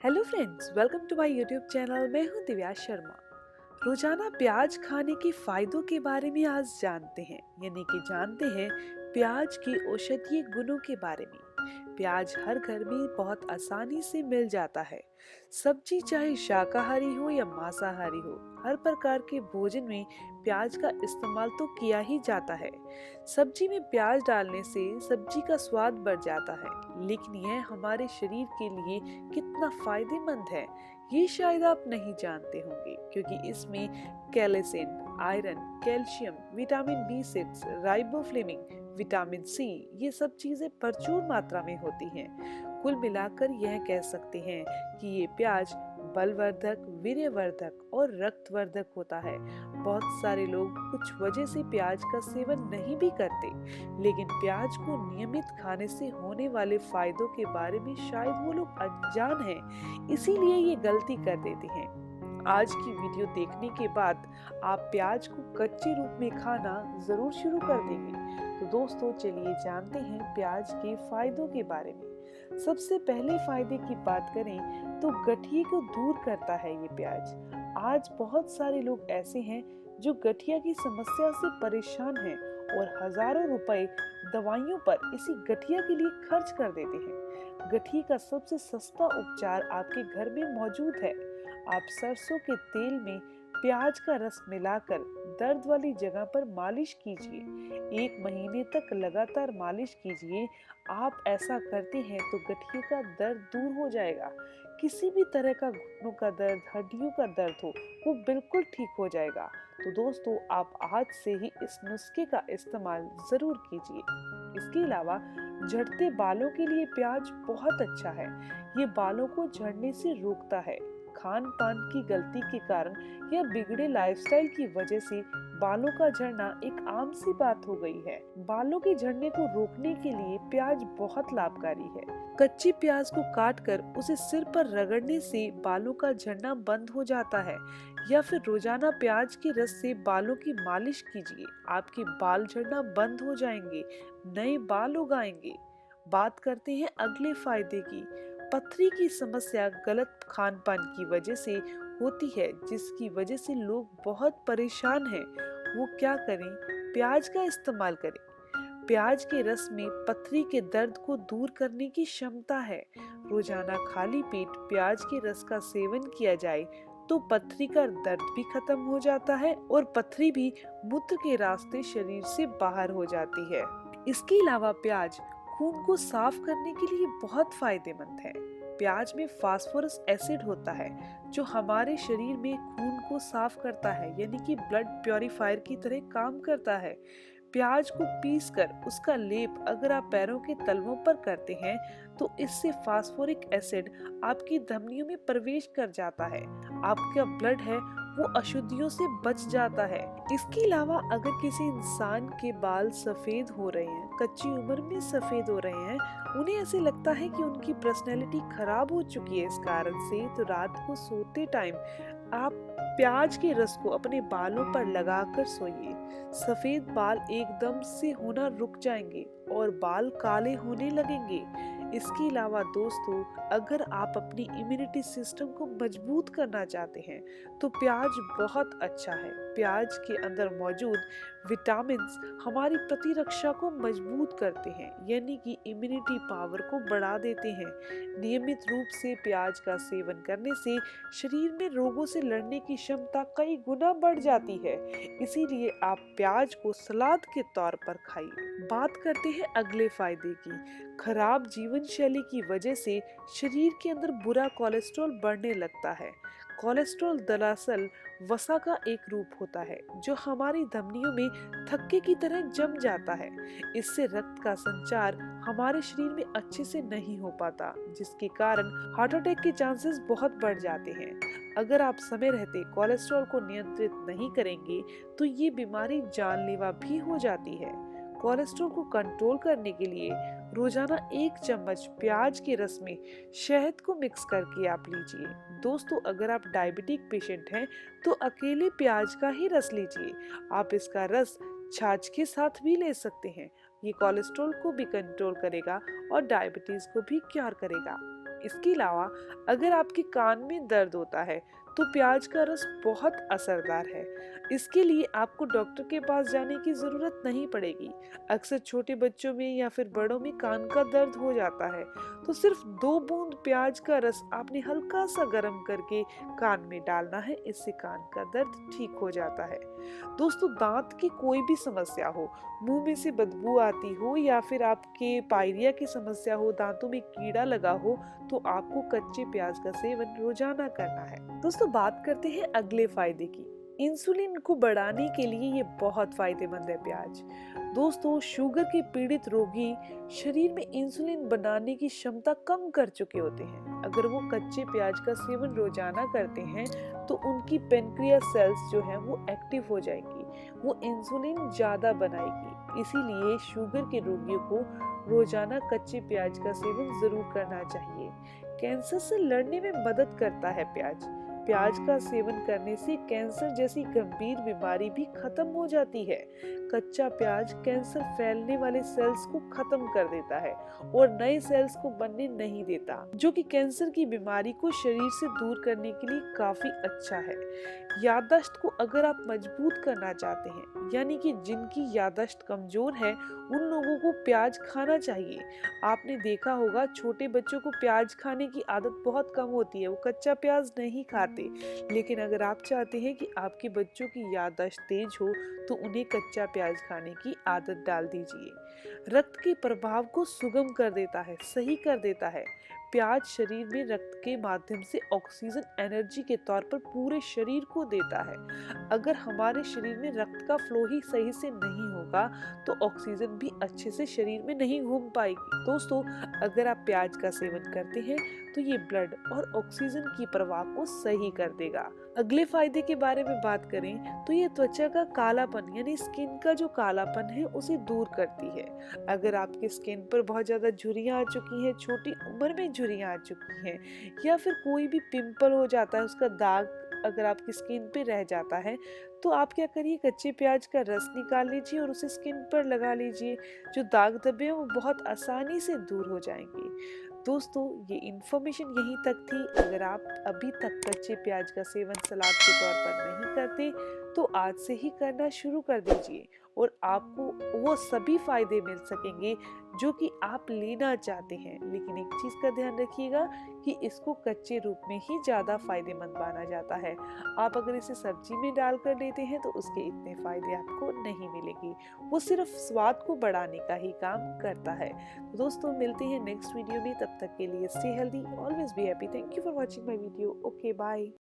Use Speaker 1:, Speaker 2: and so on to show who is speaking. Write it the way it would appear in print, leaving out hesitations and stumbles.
Speaker 1: Hello friends, welcome to my YouTube channel. मैं हूं दिव्या शर्मा। रोजाना प्याज खाने के फायदों के बारे में आज जानते हैं, यानी कि जानते हैं प्याज के औषधीय गुणों के बारे में। प्याज हर घर में बहुत आसानी से मिल जाता है। सब्जी चाहे शाकाहारी हो या मांसाहारी हो, हर प्रकार के भोजन में प्याज का इस्तेमाल तो किया ही जाता है। सब्जी में प्याज डालने से सब्जी का स्वाद बढ़ जाता है, लेकिन यह हमारे शरीर के लिए कितना फायदेमंद है ये शायद आप नहीं जानते होंगे, क्योंकि इसमें calcium, iron, calcium, vitamin B 6, riboflavin, vitamin C, ये सब चीजें प्रचुर मात्रा में होती हैं। कुल मिलाकर यह कह सकते हैं कि ये प्याज बलवर्धक, वीर्यवर्धक और रक्तवर्धक होता है। बहुत सारे लोग कुछ वजह से प्याज का सेवन नहीं भी करते, लेकिन प्याज को नियमित खाने से होने वाले फायदों के बारे में शायद वो लोग अनजान हैं, इसीलिए ये गलती कर देते हैं। आज की वीडियो देखने के बाद आप प्याज को कच्चे रूप में खाना जरूर शुरू कर देंगे। तो दोस्तों, चलिए जानते हैं प्याज के फायदों के बारे में। सबसे पहले फायदे की बात करें तो गठिए को दूर करता है ये प्याज। आज बहुत सारे लोग ऐसे हैं जो गठिया की समस्या से परेशान हैं और हजारों रुपए दवाइयों पर इसी गठिया के लिए खर्च कर देते हैं। गठिए का सबसे सस्ता उपचार आपके घर में मौजूद है। आप सरसों के तेल में प्याज का रस मिलाकर दर्द वाली जगह पर मालिश कीजिए। 1 महीने तक लगातार मालिश कीजिए। आप ऐसा करते हैं तो गठिए का दर्द दूर हो जाएगा। किसी भी तरह का घुटनों का दर्द, हड्डियों का दर्द हो, वो बिल्कुल ठीक हो जाएगा। तो दोस्तों, आप आज से ही इस नुस्खे का इस्तेमाल जरूर कीजिए। इसके अलावा झड़ते बालों के लिए प्याज बहुत अच्छा है। ये बालों को झड़ने से रोकता है। खान पान की गलती के कारण या बिगड़े लाइफस्टाइल की वजह से बालों का झड़ना एक आम सी बात हो गई है। बालों के झड़ने को रोकने के लिए प्याज बहुत लाभकारी है। कच्ची प्याज को काटकर उसे सिर पर रगड़ने से बालों का झड़ना बंद हो जाता है, या फिर रोजाना प्याज के रस से बालों की मालिश कीजिए। आपके बाल झड़ना बंद हो जाएंगे, नए बाल उगाएंगे। बात करते हैं अगले फायदे की। पथरी की समस्या गलत खान पान की वजह से होती है, जिसकी वजह से लोग बहुत परेशान हैं। वो क्या करें? प्याज का इस्तेमाल करें। प्याज के रस में पथरी के दर्द को दूर करने की क्षमता है। रोजाना खाली पेट प्याज के रस का सेवन किया जाए तो पथरी का दर्द भी खत्म हो जाता है और पथरी भी मूत्र के रास्ते शरीर से बाहर हो जाती है। इसके अलावा प्याज खून को साफ करने के लिए बहुत फायदेमंद है। प्याज में फास्फोरस एसिड होता है जो हमारे शरीर में खून को साफ करता है, यानी कि ब्लड प्योरीफायर की तरह काम करता है। प्याज को पीसकर उसका लेप अगर आप पैरों के तलवों पर करते हैं तो इससे फास्फोरिक एसिड आपकी धमनियों में प्रवेश कर जाता है। आपका ब्लड है वो अशुद्धियों से बच जाता है। इसके अलावा अगर किसी इंसान के बाल सफेद हो रहे हैं, कच्ची उम्र में सफेद हो रहे हैं, उन्हें ऐसे लगता है कि उनकी पर्सनैलिटी खराब हो चुकी है इस कारण से, तो रात को सोते टाइम आप प्याज के रस को अपने बालों पर लगाकर सोइए। सफेद बाल एकदम से होना रुक जाएंगे और बाल काले होने लगेंगे। इसके अलावा दोस्तों, अगर आप अपनी इम्यूनिटी सिस्टम को मजबूत करना चाहते हैं तो प्याज बहुत अच्छा है। प्याज के अंदर मौजूद विटामिन्स हमारी प्रतिरक्षा को मजबूत करते हैं, यानी कि इम्यूनिटी पावर को बढ़ा देते हैं। नियमित रूप से प्याज का सेवन करने से शरीर में रोगों से लड़ने की क्षमता कई गुना बढ़ जाती है। इसीलिए आप प्याज को सलाद के तौर पर खाइए। बात करते हैं अगले फायदे की। खराब जीवन शैली की वजह से शरीर के अंदर बुरा कोलेस्ट्रॉल बढ़ने लगता है। कोलेस्ट्रॉल दरअसल वसा का एक रूप होता है जो हमारी धमनियों में थक्के की तरह जम जाता है। इससे रक्त का संचार हमारे शरीर में अच्छे से नहीं हो पाता, जिसके कारण हार्ट अटैक के चांसेस बहुत बढ़ जाते हैं। अगर आप समय रहते कोलेस्ट्रॉल को नियंत्रित नहीं करेंगे तो ये बीमारी जानलेवा भी हो जाती है। कोलेस्ट्रॉल को कंट्रोल करने के लिए रोजाना 1 चम्मच प्याज के रस में शहद को मिक्स करके आप लीजिए। दोस्तों, अगर आप डायबिटिक पेशेंट हैं तो अकेले प्याज का ही रस लीजिए। आप इसका रस छाछ के साथ भी ले सकते हैं। ये कोलेस्ट्रॉल को भी कंट्रोल करेगा और डायबिटीज को भी क्योर करेगा। इसके अलावा अगर आपके कान में दर्द होता है तो प्याज का रस बहुत असरदार है। इसके लिए आपको डॉक्टर के पास जाने की ज़रूरत नहीं पड़ेगी। अक्सर छोटे बच्चों में या फिर बड़ों में कान का दर्द हो जाता है, तो सिर्फ 2 बूंद प्याज का रस आपने हल्का सा गर्म करके कान में डालना है। इससे कान का दर्द ठीक हो जाता है। दोस्तों, दांत की कोई भी समस्या हो, मुंह में से बदबू आती हो या फिर आपके पायरिया की समस्या हो, दांतों में कीड़ा लगा हो, तो आपको कच्चे प्याज का सेवन रोजाना करना है। दोस्तों, बात करते हैं अगले फायदे की। इंसुलिन को बढ़ाने के लिए ये बहुत फायदेमंद है प्याज। दोस्तों, शुगर के पीड़ित रोगी शरीर में इंसुलिन बनाने की क्षमता कम कर चुके होते हैं। अगर वो कच्चे प्याज का सेवन रोजाना करते हैं तो उनकी पेनक्रियास सेल्स जो है वो एक्टिव हो जाएंगी, वो इंसुलिन ज्यादा बनाएगी। इसीलिए शुगर के रोगियों को रोजाना कच्चे प्याज का सेवन जरूर करना चाहिए। कैंसर से लड़ने में मदद करता है प्याज। प्याज का सेवन करने से कैंसर जैसी गंभीर बीमारी भी खत्म हो जाती है। कच्चा प्याज कैंसर फैलने वाले सेल्स को खत्म कर देता है और नए सेल्स को बनने नहीं देता, जो कि कैंसर की बीमारी को शरीर से दूर करने के लिए काफी अच्छा है। याददाश्त को अगर आप मजबूत करना चाहते हैं, यानी कि जिनकी याददाश्त कमजोर है, उन लोगों को प्याज खाना चाहिए। आपने देखा होगा छोटे बच्चों को प्याज खाने की आदत बहुत कम होती है, वो कच्चा प्याज नहीं खाते। लेकिन अगर आप चाहते हैं कि आपके बच्चों की याददाश्त तेज हो तो उन्हें कच्चा प्याज खाने की आदत डाल दीजिए। रक्त के प्रभाव को सुगम कर देता है, सही कर देता है। प्याज शरीर में रक्त के माध्यम से ऑक्सीजन एनर्जी के तौर पर पूरे शरीर को देता है। अगर हमारे शरीर में रक्त का फ्लो ही सही से नहीं होगा तो ऑक्सीजन भी अच्छे से शरीर में नहीं घूम पाएगी। दोस्तों, अगर आप प्याज का सेवन करते हैं तो ये ब्लड और ऑक्सीजन की प्रवाह को सही कर देगा। अगले फायदे के बारे में बात करें तो ये त्वचा का कालापन यानी स्किन का जो कालापन है उसे दूर करती है। अगर आपके स्किन पर बहुत ज्यादा झुर्रियां आ चुकी हैं, छोटी उम्र में झुर्रियां आ चुकी हैं, या फिर कोई भी पिंपल हो जाता है, उसका दाग अगर आपकी स्किन पे रह जाता है, तो आप क्या करिए, कच्चे प्याज का रस निकाल लीजिए और उसे स्किन पर लगा लीजिए। जो दाग धब्बे हैं वो बहुत आसानी से दूर हो जाएंगे। दोस्तों, ये इन्फॉर्मेशन यहीं तक थी। अगर आप अभी तक कच्चे प्याज का सेवन सलाद के तौर पर नहीं करते तो आज से ही करना शुरू कर दीजिए और आपको वो सभी फायदे मिल सकेंगे जो कि आप लेना चाहते हैं। लेकिन एक चीज का ध्यान रखिएगा कि इसको कच्चे रूप में ही ज्यादा फायदेमंद माना जाता है। आप अगर इसे सब्जी में डालकर लेते हैं तो उसके इतने फायदे आपको नहीं मिलेंगे, वो सिर्फ स्वाद को बढ़ाने का ही काम करता है। तो दोस्तों, मिलते हैं नेक्स्ट वीडियो में। तब तक के लिए stay healthy, always be happy. Thank you for watching my video. Okay, bye.